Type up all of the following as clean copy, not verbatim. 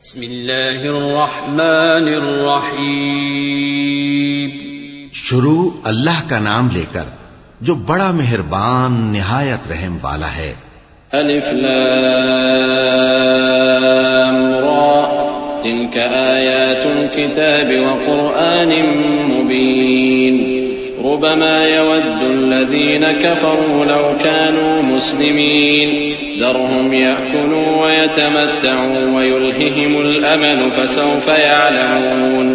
بسم اللہ الرحمن الرحیم. شروع اللہ کا نام لے کر جو بڑا مہربان نہایت رحم والا ہے. الف لام را تلك آیات الكتاب وقرآن مبین ربما يود الذين كفروا لو كانوا مسلمين ذرهم يأكلوا ويتمتعوا ويلههم الأمل فسوف يعلمون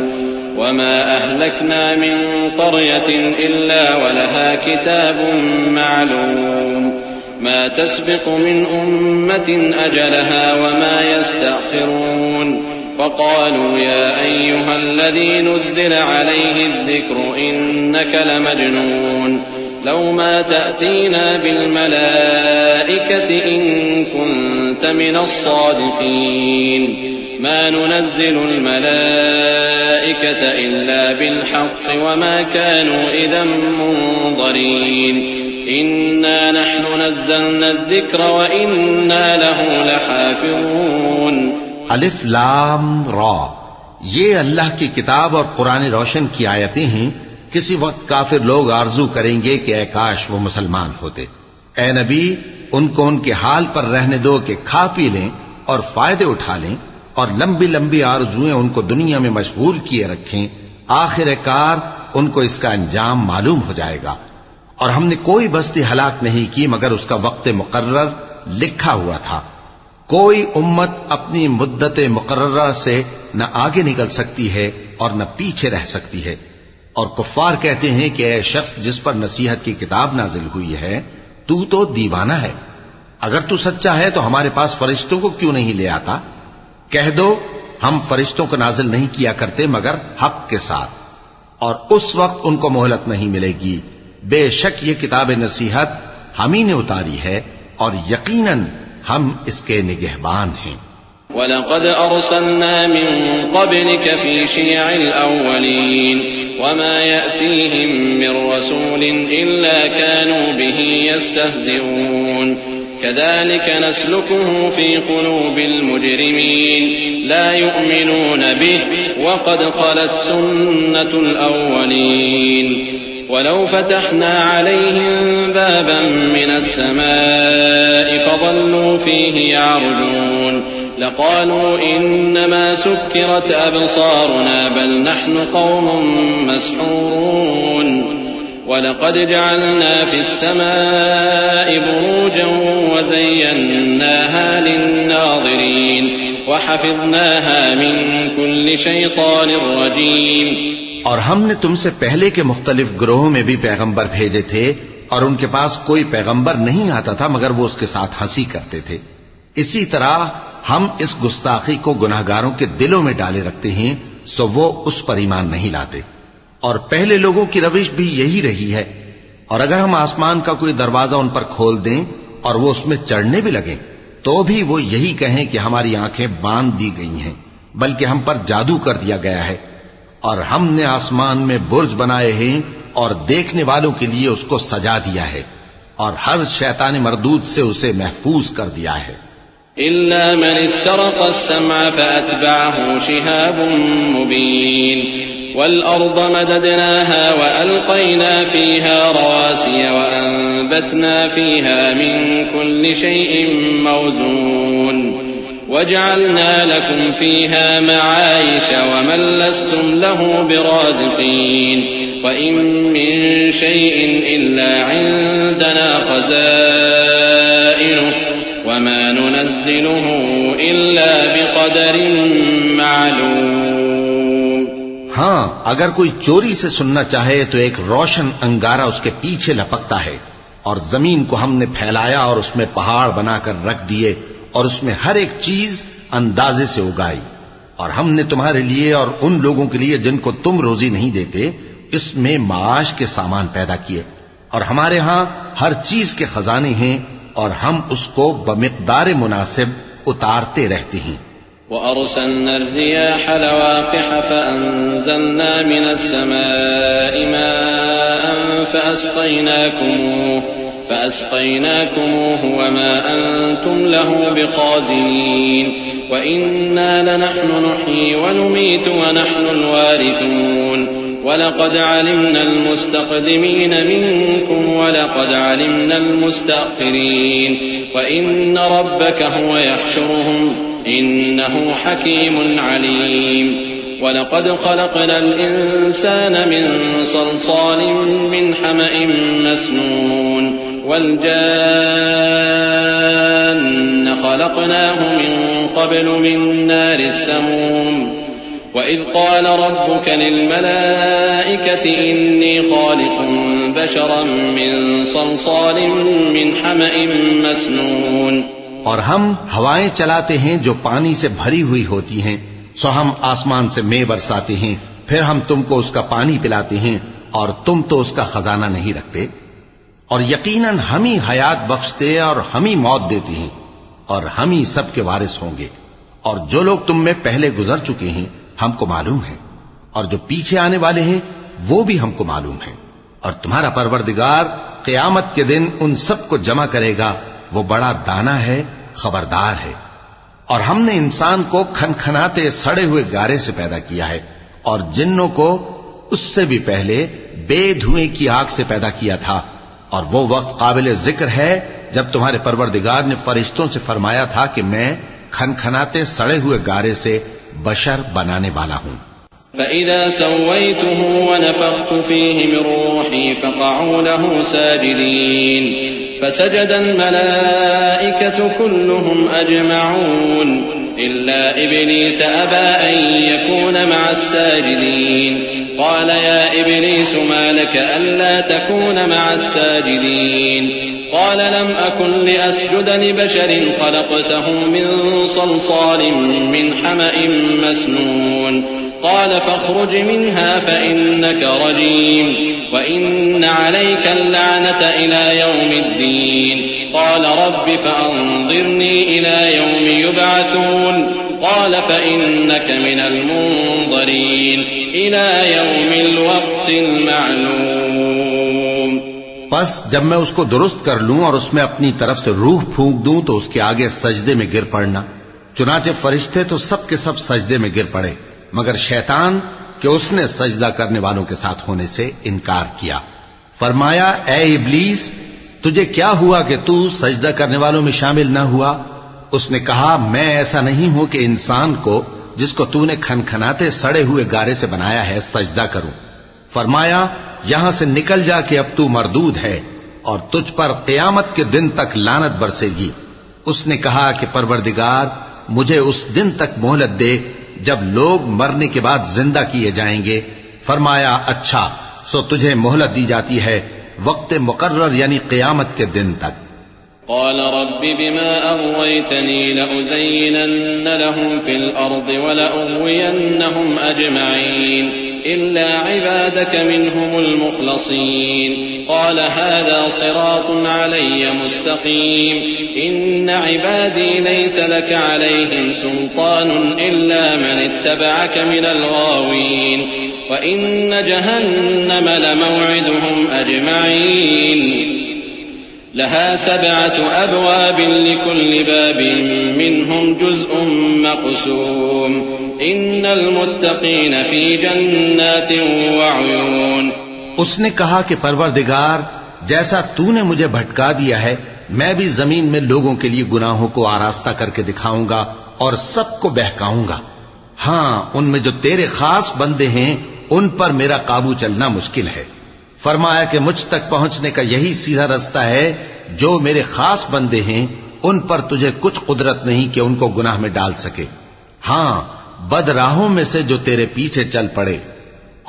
وما أهلكنا من قرية إلا ولها كتاب معلوم ما تسبق من أمة أجلها وما يستأخرون وقالوا يا أيها الذي نزل عليه الذكر إنك لمجنون لو ما تأتينا بالملائكة إن كنت من الصادقين ما ننزل الملائكة إلا بالحق وما كانوا إذا منظرين إنا نحن نزلنا الذكر وإنا له لحافظون. الف لام را، یہ اللہ کی کتاب اور قرآن روشن کی آیتیں ہیں. کسی وقت کافر لوگ آرزو کریں گے کہ اے کاش وہ مسلمان ہوتے. اے نبی، ان کو ان کے حال پر رہنے دو کہ کھا پی لیں اور فائدے اٹھا لیں اور لمبی لمبی آرزویں ان کو دنیا میں مشغول کیے رکھیں. آخر کار ان کو اس کا انجام معلوم ہو جائے گا. اور ہم نے کوئی بستی ہلاک نہیں کی مگر اس کا وقت مقرر لکھا ہوا تھا. کوئی امت اپنی مدت مقررہ سے نہ آگے نکل سکتی ہے اور نہ پیچھے رہ سکتی ہے. اور کفار کہتے ہیں کہ اے شخص جس پر نصیحت کی کتاب نازل ہوئی ہے تو دیوانہ ہے. اگر تو سچا ہے تو ہمارے پاس فرشتوں کو کیوں نہیں لے آتا؟ کہہ دو ہم فرشتوں کو نازل نہیں کیا کرتے مگر حق کے ساتھ، اور اس وقت ان کو مہلت نہیں ملے گی. بے شک یہ کتاب نصیحت ہم ہی نے اتاری ہے اور یقیناً ہم اس کے نگہبان ہیں. وَلَقَدْ أَرْسَلْنَا مِن قَبْلِكَ فِي شِيَعِ الْأَوَّلِينَ وَمَا يَأْتِيهِم مِّن رَّسُولٍ إِلَّا كَانُوا بِهِ يَسْتَهْزِئُونَ كَذَلِكَ نَسْلُكُهُ فِي قُلُوبِ الْمُجْرِمِينَ لَا يُؤْمِنُونَ بِهِ وَقَدْ خَلَتْ سُنَّةُ الْأَوَّلِينَ وَلَوْ فَتَحْنَا عَلَيْهِمْ بَابًا مِّنَ السَّمَاءِ فَظَلُّوا فِيهِ يَعْرُجُونَ لَقَالُوا إِنَّمَا سُكِّرَتْ أَبْصَارُنَا بَلْ نَحْنُ قَوْمٌ مَّسْحُورُونَ وَلَقَدْ جَعَلْنَا فِي السَّمَاءِ بُرُوجًا وَزَيَّنَّاهَا لِلنَّاظِرِينَ وَحَفِظْنَاهَا مِن كُلِّ شَيْطَانٍ رَّجِيمٍ. اور ہم نے تم سے پہلے کے مختلف گروہوں میں بھی پیغمبر بھیجے تھے اور ان کے پاس کوئی پیغمبر نہیں آتا تھا مگر وہ اس کے ساتھ ہنسی کرتے تھے. اسی طرح ہم اس گستاخی کو گناہگاروں کے دلوں میں ڈالے رکھتے ہیں سو وہ اس پر ایمان نہیں لاتے. اور پہلے لوگوں کی روش بھی یہی رہی ہے. اور اگر ہم آسمان کا کوئی دروازہ ان پر کھول دیں اور وہ اس میں چڑھنے بھی لگیں تو بھی وہ یہی کہیں کہ ہماری آنکھیں باندھ دی گئی ہیں بلکہ ہم پر جادو کر دیا گیا ہے. اور ہم نے آسمان میں برج بنائے ہیں اور دیکھنے والوں کے لیے اس کو سجا دیا ہے اور ہر شیطان مردود سے اسے محفوظ کر دیا ہے. إلا من استرق السمع فأتبعه شهاب مبين والأرض مددناها وألقينا فيها رواسي وأنبتنا فيها من كل شيء موزون وجعلنا لكم فيها معايش ومن لستم له برازقين وإن من شيء إلا عندنا خزائنه وما ننزله إلا بقدر معلوم. ہاں، اگر کوئی چوری سے سننا چاہے تو ایک روشن انگارہ اس کے پیچھے لپکتا ہے، اور زمین کو ہم نے پھیلایا اور اس میں پہاڑ بنا کر رکھ دیے اور اس میں ہر ایک چیز اندازے سے اگائی. اور ہم نے تمہارے لیے اور ان لوگوں کے لیے جن کو تم روزی نہیں دیتے اس میں معاش کے سامان پیدا کیے. اور ہمارے ہاں ہر چیز کے خزانے ہیں اور ہم اس کو بمقدار مناسب اتارتے رہتے ہیں. وَأَرْسَلْنَا الرِّيَاحَ لَوَاقِحَ فَأَنزَلْنَا مِنَ السَّمَاءِ مَاءً فأسقيناكموه وما أنتم له بخازنين وإنا لنحن نحيي ونميت ونحن الوارثون ولقد علمنا المستقدمين منكم ولقد علمنا المستأخرين وإن ربك هو يحشرهم إنه حكيم عليم ولقد خلقنا الإنسان من صلصال من حمأ مسنون والجان خلقناه من قبل من نار السموم وإذ قال ربك للملائكة إني خالق بشرا من صلصال من حمأ مسنون اور ہم ہوائیں چلاتے ہیں جو پانی سے بھری ہوئی ہوتی ہیں، سو ہم آسمان سے مے برساتے ہیں، پھر ہم تم کو اس کا پانی پلاتے ہیں اور تم تو اس کا خزانہ نہیں رکھتے، اور یقیناً ہم ہی حیات بخشتے اور ہم ہی موت دیتے ہیں اور ہم ہی سب کے وارث ہوں گے، اور جو لوگ تم میں پہلے گزر چکے ہیں ہم کو معلوم ہے، اور جو پیچھے آنے والے ہیں وہ بھی ہم کو معلوم ہے، اور تمہارا پروردگار قیامت کے دن ان سب کو جمع کرے گا، وہ بڑا دانا ہے، خبردار ہے۔ اور ہم نے انسان کو کھنکھناتے سڑے ہوئے گارے سے پیدا کیا ہے، اور جنوں کو اس سے بھی پہلے بے دھوئیں کی آگ سے پیدا کیا تھا، اور وہ وقت قابل ذکر ہے جب تمہارے پروردگار نے فرشتوں سے فرمایا تھا کہ میں کھنکھناتے سڑے ہوئے گارے سے بشر بنانے والا ہوں۔ فَإِذَا سَوَّيْتُهُ وَنَفَخْتُ فِيهِ مِن رُّوحِي فَقَعُوا لَهُ سَاجِدِينَ فسجد الملائكة كلهم أجمعون إلا إبليس أبى أن يكون مع الساجدين قال يا إبليس ما لك ألا تكون مع الساجدين قال لم أكن لأسجد لبشر خلقته من صلصال من حمأ مسنون قال فاخرج منها فإنك رجيم وإن عليك اللعنة إلى يوم الدين قال رب فأنظرني إلى يوم يبعثون قال فإنك من المنظرين إلى يوم الوقت المعلوم۔ پس جب میں اس کو درست کر لوں اور اس میں اپنی طرف سے روح پھونک دوں تو اس کے آگے سجدے میں گر پڑنا۔ چنانچہ فرشتے تو سب کے سب سجدے میں گر پڑے مگر شیطان کہ اس نے سجدہ کرنے والوں کے ساتھ ہونے سے انکار کیا۔ فرمایا اے ابلیس تجھے کیا ہوا کہ تو سجدہ کرنے والوں میں شامل نہ ہوا؟ اس نے کہا میں ایسا نہیں ہوں کہ انسان کو جس کو تو نے کھنکھناتے سڑے ہوئے گارے سے بنایا ہے سجدہ کروں۔ فرمایا یہاں سے نکل جا کہ اب تو مردود ہے اور تجھ پر قیامت کے دن تک لعنت برسے گی۔ اس نے کہا کہ پروردگار مجھے اس دن تک مہلت دے جب لوگ مرنے کے بعد زندہ کیے جائیں گے۔ فرمایا اچھا سو تجھے مہلت دی جاتی ہے وقت مقرر یعنی قیامت کے دن تک۔ قال رب بما أغويتني لأزينن لهم في الأرض ولأغوينهم أجمعين إلا عبادك منهم المخلصين قال هذا صراط علي مستقيم إن عبادي ليس لك عليهم سلطان إلا من اتبعك من الغاوين وإن جهنم لموعدهم أجمعين لها 7 أبواب لكل باب منهم جزء مقسوم إن المتقين في جنات وعيون۔ اس نے کہا کہ پروردگار جیسا تو نے مجھے بھٹکا دیا ہے میں بھی زمین میں لوگوں کے لیے گناہوں کو آراستہ کر کے دکھاؤں گا اور سب کو بہکاؤں گا۔ ہاں ان میں جو تیرے خاص بندے ہیں ان پر میرا قابو چلنا مشکل ہے۔ فرمایا کہ مجھ تک پہنچنے کا یہی سیدھا رستہ ہے، جو میرے خاص بندے ہیں ان پر تجھے کچھ قدرت نہیں کہ ان کو گناہ میں ڈال سکے۔ ہاں بد راہوں میں سے جو تیرے پیچھے چل پڑے،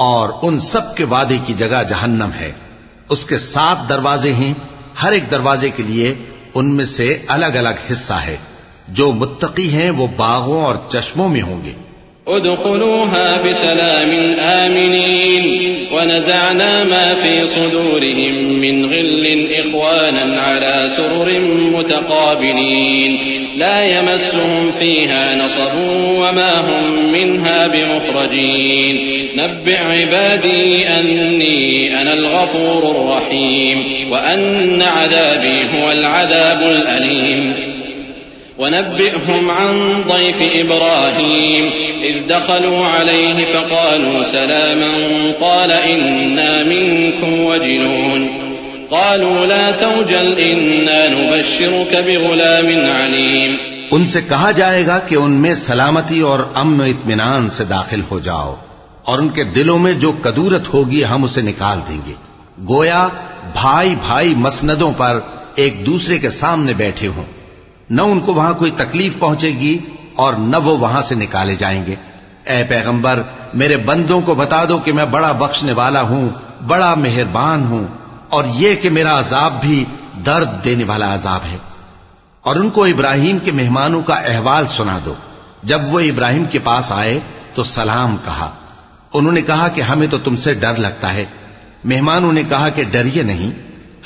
اور ان سب کے وعدے کی جگہ جہنم ہے، اس کے 7 دروازے ہیں، ہر ایک دروازے کے لیے ان میں سے الگ الگ حصہ ہے۔ جو متقی ہیں وہ باغوں اور چشموں میں ہوں گے۔ ادخلوها بسلام آمنين ونزعنا ما في صدورهم من غل إخوانا على سرر متقابلين لا يمسهم فيها نصب وما هم منها بمخرجين نبئ عبادي أني أنا الغفور الرحيم وأن عذابي هو العذاب الأليم ونبئهم عن ضيف إبراهيم إذ دخلوا عليه فقالوا سلاما قال إنا منكم وجلون قالوا لا توجل إنا نبشرك بغلام عليم ان سے کہا جائے گا کہ ان میں سلامتی اور امن و اطمینان سے داخل ہو جاؤ اور ان کے دلوں میں جو کدورت ہوگی ہم اسے نکال دیں گے، گویا بھائی بھائی مسندوں پر ایک دوسرے کے سامنے بیٹھے ہوں، نہ ان کو وہاں کوئی تکلیف پہنچے گی اور نہ وہ وہاں سے نکالے جائیں گے۔ اے پیغمبر، میرے بندوں کو بتا دو کہ میں بڑا بخشنے والا ہوں، بڑا مہربان ہوں، اور یہ کہ میرا عذاب بھی درد دینے والا عذاب ہے۔ اور ان کو ابراہیم کے مہمانوں کا احوال سنا دو۔ جب وہ ابراہیم کے پاس آئے تو سلام کہا۔ انہوں نے کہا کہ ہمیں تو تم سے ڈر لگتا ہے۔ مہمانوں نے کہا کہ ڈریے نہیں،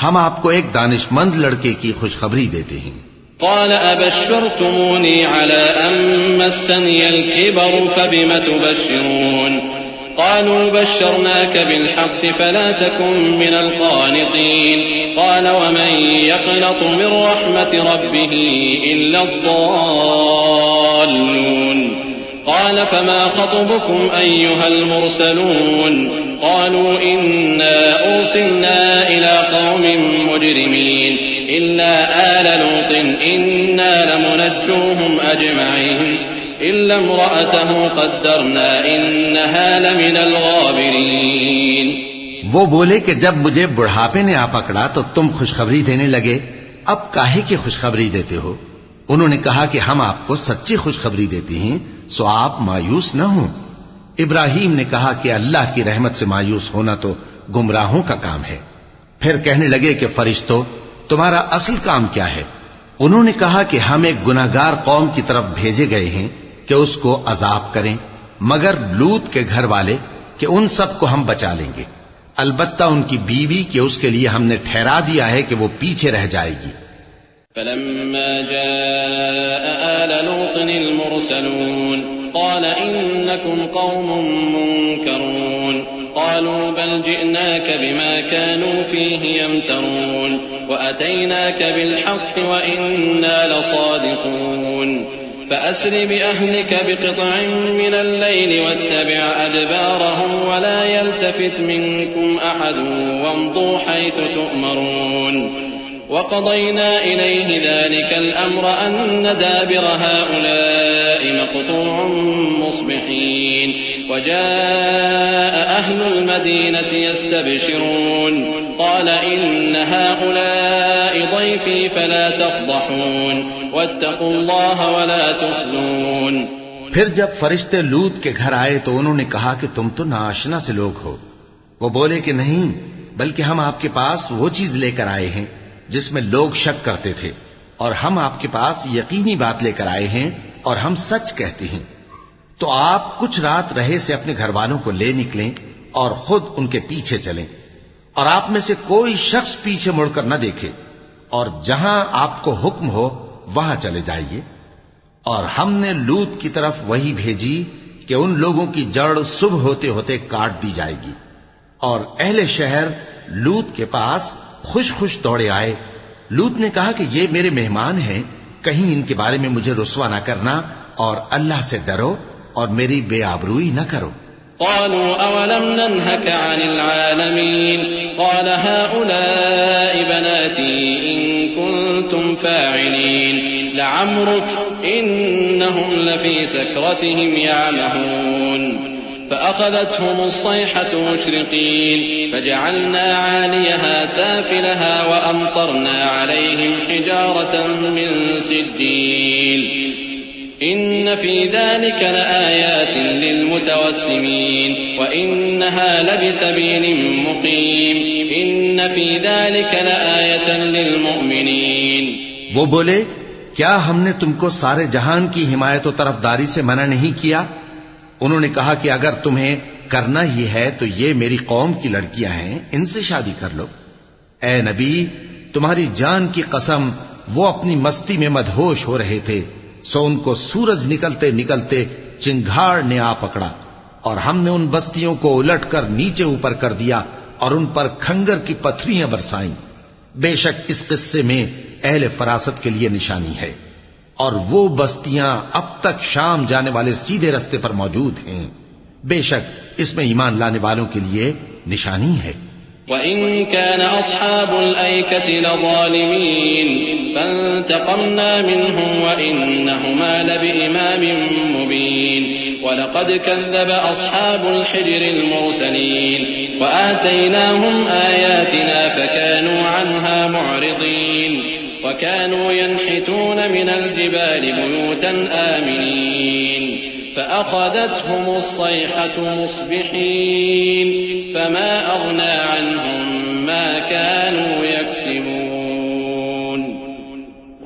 ہم آپ کو ایک دانشمند لڑکے کی خوشخبری دیتے ہیں۔ قال أبشرتموني على أن مسني الكبر فبم تبشرون قالوا بشرناك بالحق فلا تكن من القانطين قال ومن يقنط من رحمة ربه إلا الضالون قال فما خطبكم أيها المرسلون قالوا إنا أرسلنا إلى قوم مجرمين إلا آل لوط إنا لمنجوهم أجمعين إلا امرأته قدرنا إنها لمن الغابرين۔ وہ بولے کہ جب مجھے بڑھاپے نے آ پکڑا تو تم خوشخبری دینے لگے، اب کاہے کی خوشخبری دیتے ہو؟ انہوں نے کہا کہ ہم آپ کو سچی خوشخبری دیتے ہیں، سو آپ مایوس نہ ہوں۔ ابراہیم نے کہا کہ اللہ کی رحمت سے مایوس ہونا تو گمراہوں کا کام ہے۔ پھر کہنے لگے کہ فرشتوں، تمہارا اصل کام کیا ہے؟ انہوں نے کہا کہ ہم ایک گناہگار قوم کی طرف بھیجے گئے ہیں کہ اس کو عذاب کریں، مگر لوط کے گھر والے کہ ان سب کو ہم بچا لیں گے، البتہ ان کی بیوی کہ اس کے لیے ہم نے ٹھہرا دیا ہے کہ وہ پیچھے رہ جائے گی۔ فلما جاء آل لوط المرسلون قال إنكم قوم منكرون قالوا بل جئناك بما كانوا فيه يمترون وأتيناك بالحق وإنا لصادقون فأسر بأهلك بقطع من الليل واتبع أدبارهم ولا يلتفت منكم أحد وامضوا حيث تؤمرون وقضينا إليه ذلك الأمر أن دابر هؤلاء مقطوع مصبحين وجاء أهل المدينة يستبشرون قال إن هؤلاء ضيفي فلا تفضحون واتقوا الله ولا تخزون۔ پھر جب فرشتے لوط کے گھر آئے تو انہوں نے کہا کہ تم تو ناآشنا سے لوگ ہو۔ وہ بولے کہ نہیں، بلکہ ہم آپ کے پاس وہ چیز لے کر آئے ہیں جس میں لوگ شک کرتے تھے، اور ہم آپ کے پاس یقینی بات لے کر آئے ہیں اور ہم سچ کہتے ہیں۔ تو آپ کچھ رات رہے سے اپنے گھر والوں کو لے نکلیں اور خود ان کے پیچھے چلیں، اور آپ میں سے کوئی شخص پیچھے مڑ کر نہ دیکھے، اور جہاں آپ کو حکم ہو وہاں چلے جائیے۔ اور ہم نے لوط کی طرف وہی بھیجی کہ ان لوگوں کی جڑ صبح ہوتے ہوتے کاٹ دی جائے گی۔ اور اہل شہر لوط کے پاس خوش خوش دوڑے آئے۔ لوط نے کہا کہ یہ میرے مہمان ہیں، کہیں ان کے بارے میں مجھے رسوا نہ کرنا، اور اللہ سے ڈرو اور میری بے آبروئی نہ کرو۔ قالوا أولم ننهك عن العالمين قال هؤلاء بناتي إن كنتم فاعلين لعمرك إنهم لفي سكرتهم يعمهون فأخذتهم الصيحة مشرقين فجعلنا عاليها سافلها وأمطرنا عليهم حجارة من سجيل إن في ذلك لآيات للمتوسمين وإنها لبسبيل مقيم إن في ذلك لآية للمؤمنين۔ وہ بولے، کیا ہم نے تم کو سارے جہان کی حمایت و طرفداری سے منع نہیں کیا؟ انہوں نے کہا کہ اگر تمہیں کرنا ہی ہے تو یہ میری قوم کی لڑکیاں ہیں، ان سے شادی کر لو۔ اے نبی، تمہاری جان کی قسم وہ اپنی مستی میں مدہوش ہو رہے تھے، سو ان کو سورج نکلتے نکلتے چنگھاڑ نے آ پکڑا، اور ہم نے ان بستیوں کو الٹ کر نیچے اوپر کر دیا اور ان پر کھنگر کی پتھریاں برسائیں۔ بے شک اس قصے میں اہل فراست کے لیے نشانی ہے، اور وہ بستیاں اب تک شام جانے والے سیدھے رستے پر موجود ہیں۔ بے شک اس میں ایمان لانے والوں کے لیے نشانی ہے۔ وَإِن كَانَ أَصْحَابُ الْأَيْكَةِ لَظَالِمِينَ فَانْتَقَمْنَا مِنْهُمْ وَإِنَّهُمَا لَبِإِمَامٍ مُبِينٍ وَلَقَدْ كَذَّبَ أَصْحَابُ الْحِجْرِ الْمُرْسَلِينَ وَآتَيْنَاهُمْ آيَاتِنَا فَكَانُوا عَنْهَا مُعْرِضِينَ وَكَانُوا يَنْحِتُونَ مِنَ الْجِبَالِ بُيُوتًا آمِنِينَ فأخذتهم الصيحة مصبحين فما أغنى عنهم ما كانوا يكسبون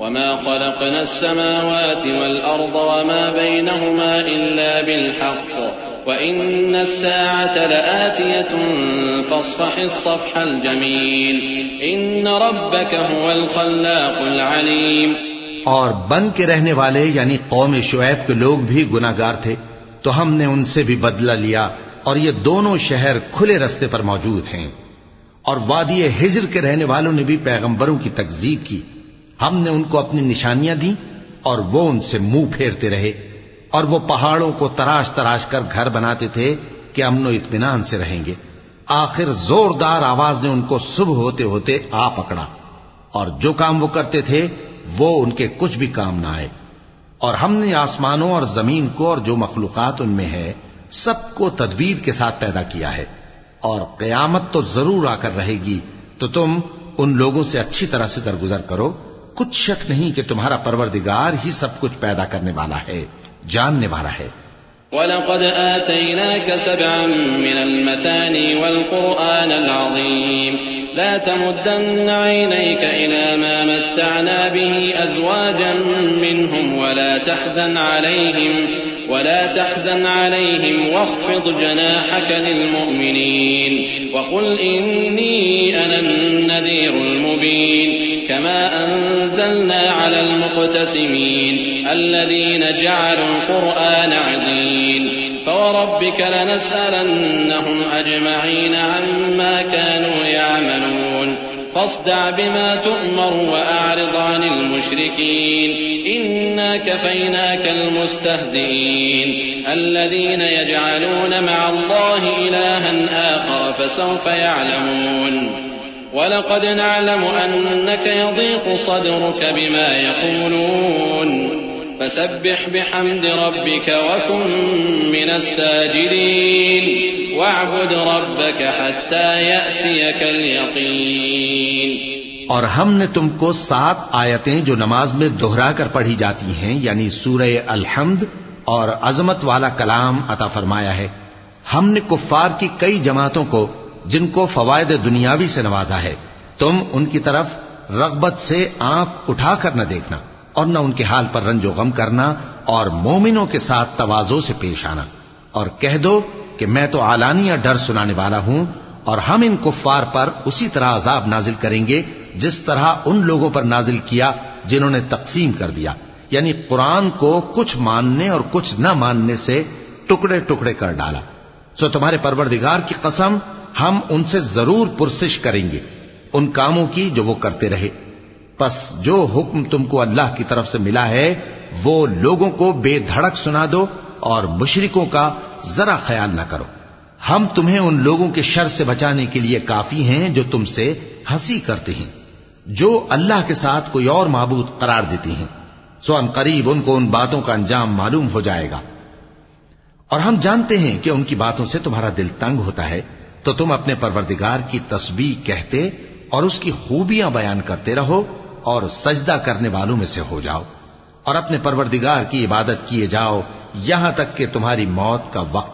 وما خلقنا السماوات والأرض وما بينهما إلا بالحق وإن الساعة لآتية فاصفح الصفح الجميل إن ربك هو الخلاق العليم۔ اور بن کے رہنے والے یعنی قوم شعیب کے لوگ بھی گناہگار تھے، تو ہم نے ان سے بھی بدلہ لیا، اور یہ دونوں شہر کھلے رستے پر موجود ہیں۔ اور وادی ہجر کے رہنے والوں نے بھی پیغمبروں کی تکذیب کی، ہم نے ان کو اپنی نشانیاں دی اور وہ ان سے منہ پھیرتے رہے، اور وہ پہاڑوں کو تراش تراش کر گھر بناتے تھے کہ امن و اطمینان سے رہیں گے۔ آخر زوردار آواز نے ان کو صبح ہوتے ہوتے آ پکڑا، اور جو کام وہ کرتے تھے وہ ان کے کچھ بھی کام نہ آئے۔ اور ہم نے آسمانوں اور زمین کو اور جو مخلوقات ان میں ہے سب کو تدبیر کے ساتھ پیدا کیا ہے، اور قیامت تو ضرور آ کر رہے گی، تو تم ان لوگوں سے اچھی طرح سے درگزر کرو۔ کچھ شک نہیں کہ تمہارا پروردگار ہی سب کچھ پیدا کرنے والا ہے، جاننے والا ہے۔ وَلَقَدْ آتَيْنَاكَ سَبْعًا مِّنَ الْمَثَانِي وَالْقُرْآنَ الْعَظِيمَ لَا تَمُدَّنَّ عَيْنَيْكَ إِلَىٰ مَا مَتَّعْنَا بِهِ أَزْوَاجًا مِّنْهُمْ وَلَا تَحْزَنْ عَلَيْهِمْ وَاخْفِضْ جَنَاحَكَ لِلْمُؤْمِنِينَ وَقُلْ إِنِّي أَنَا النَّذِيرُ الْمُبِينُ كَمَا أَنزَلْنَا عَلَى الْمُقْتَسِمِينَ الَّذِينَ جَعَلُوا الْقُرْآنَ عِضِينَ فَوَرَبِّكَ لَنَسْأَلَنَّهُمْ أَجْمَعِينَ عَمَّا كَانُوا يَعْمَلُونَ فاصدع بما تؤمر وأعرض عن المشركين إنا كفيناك المستهزئين الذين يجعلون مع الله إلها آخر فسوف يعلمون ولقد نعلم أنك يضيق صدرك بما يقولون فسبح بحمد ربك وكن من الساجدين واعبد ربك حتى يأتيك اليقين۔ اور ہم نے تم کو 7 آیتیں جو نماز میں دہرا کر پڑھی جاتی ہیں یعنی سورہ الحمد اور عظمت والا کلام عطا فرمایا ہے۔ ہم نے کفار کی کئی جماعتوں کو جن کو فوائد دنیاوی سے نوازا ہے، تم ان کی طرف رغبت سے آنکھ اٹھا کر نہ دیکھنا اور نہ ان کے حال پر رنج و غم کرنا، اور مومنوں کے ساتھ تواضع سے پیش آنا، اور کہہ دو کہ میں تو اعلانیہ ڈر سنانے والا ہوں، اور ہم ان کفار پر اسی طرح عذاب نازل کریں گے جس طرح ان لوگوں پر نازل کیا جنہوں نے تقسیم کر دیا، یعنی قرآن کو کچھ ماننے اور کچھ نہ ماننے سے ٹکڑے ٹکڑے کر ڈالا۔ سو تمہارے پروردگار کی قسم ہم ان سے ضرور پرسش کریں گے ان کاموں کی جو وہ کرتے رہے۔ پس جو حکم تم کو اللہ کی طرف سے ملا ہے وہ لوگوں کو بے دھڑک سنا دو، اور مشرکوں کا ذرا خیال نہ کرو۔ ہم تمہیں ان لوگوں کے شر سے بچانے کے لیے کافی ہیں جو تم سے ہنسی کرتے ہیں، جو اللہ کے ساتھ کوئی اور معبود قرار دیتی ہیں، سو ان قریب ان کو ان باتوں کا انجام معلوم ہو جائے گا۔ اور ہم جانتے ہیں کہ ان کی باتوں سے تمہارا دل تنگ ہوتا ہے، تو تم اپنے پروردگار کی تسبیح کہتے اور اس کی خوبیاں بیان کرتے رہو، اور سجدہ کرنے والوں میں سے ہو جاؤ، اور اپنے پروردگار کی عبادت کیے جاؤ یہاں تک کہ تمہاری موت کا وقت